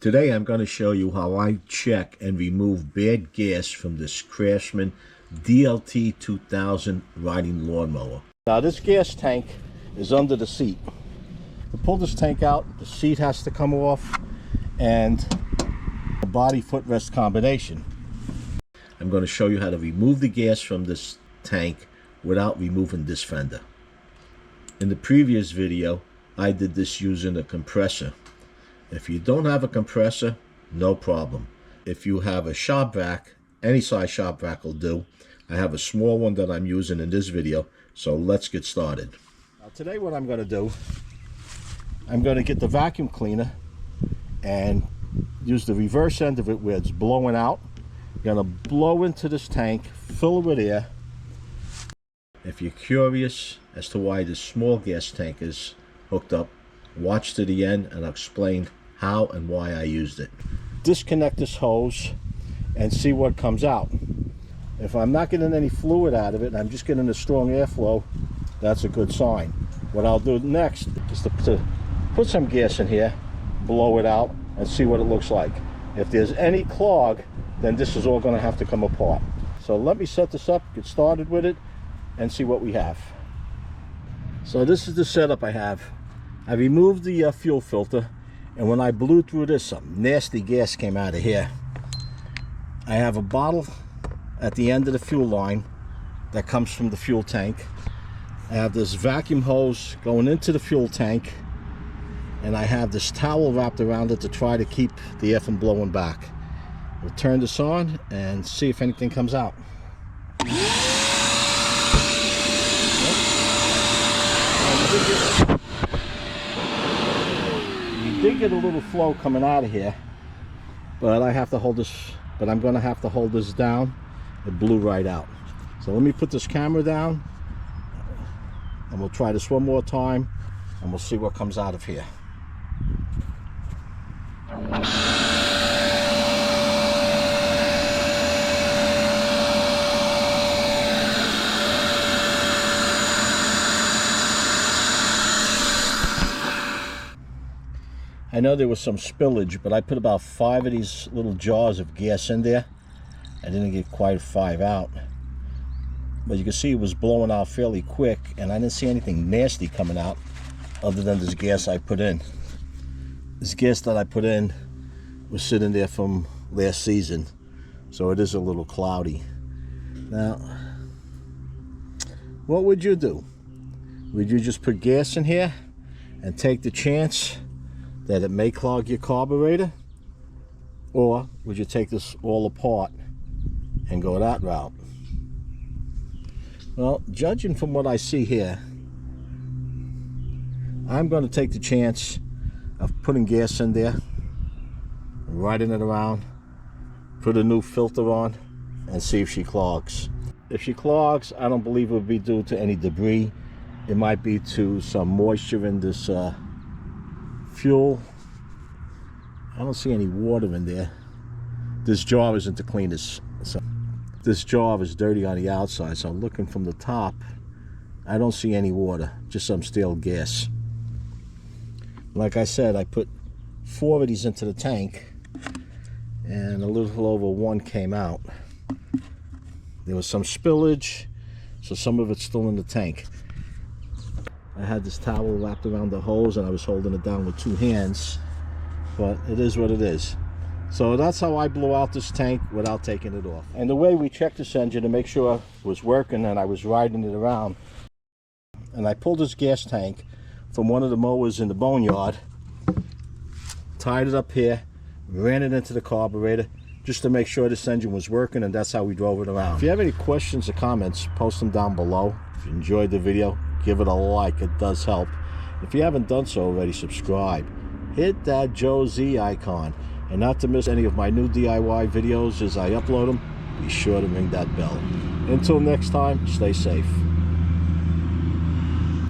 Today I'm going to show you how I check and remove bad gas from this Craftsman DLT 2000 riding lawnmower. Now this gas tank is under the seat. To pull this tank out, the seat has to come off and the body footrest combination. I'm going to show you how to remove the gas from this tank without removing this fender. In the previous video I did this using a compressor. If you don't have a compressor, no problem. If you have a shop vac, any size shop vac will do. I have a small one that I'm using in this video, so let's get started. Now today what I'm going to do, I'm going to get the vacuum cleaner and use the reverse end of it where it's blowing out. I'm going to blow into this tank, fill it with air. If you're curious as to why this small gas tank is hooked up, watch to the end and I'll explain how and why I used it. Disconnect this hose and see what comes out. If I'm not getting any fluid out of it and I'm just getting a strong airflow, that's a good sign. What I'll do next is to put some gas in here, blow it out, and see what it looks like. If there's any clog, then this is all going to have to come apart. So let me set this up, get started with it, and see what we have. So this is the setup I have. I removed the fuel filter, and when I blew through this, some nasty gas came out of here. I have a bottle at the end of the fuel line that comes from the fuel tank. I have this vacuum hose going into the fuel tank, and I have this towel wrapped around it to try to keep the air from blowing back. We'll turn this on and see if anything comes out. You did get a little flow coming out of here, but I have to hold this, but I'm going to have to hold this down. It blew right out. So let me put this camera down and we'll try this one more time and we'll see what comes out of here. I know there was some spillage, but I put about 5 of these little jars of gas in there. I didn't get quite 5 out, but you can see it was blowing out fairly quick, and I didn't see anything nasty coming out other than this gas I put in. This gas that I put in was sitting there from last season, so it is a little cloudy. Now, what would you do? Would you just put gas in here and take the chance that it may clog your carburetor, or would you take this all apart and go that route? Well, judging from what I see here, I'm going to take the chance of putting gas in there, riding it around, put a new filter on, and see if she clogs. If she clogs, I don't believe it would be due to any debris. It might be to some moisture in this fuel. I don't see any water in there. This jar isn't the cleanest. So this jar is dirty on the outside, so I'm looking from the top. I don't see any water, just some stale gas. Like I said, I put 4 of these into the tank and a little over 1 came out. There was some spillage, so some of it's still in the tank. I had this towel wrapped around the hose and I was holding it down with 2 hands, but it is what it is. So that's how I blew out this tank without taking it off. And the way we checked this engine to make sure it was working, and I was riding it around, and I pulled this gas tank from one of the mowers in the boneyard, tied it up here, ran it into the carburetor just to make sure this engine was working, and that's how we drove it around. If you have any questions or comments, post them down below. If you enjoyed the video, give it a like, it does help. If you haven't done so already, subscribe. Hit that Joe Z icon, and not to miss any of my new DIY videos as I upload them, be sure to ring that bell. Until next time, stay safe.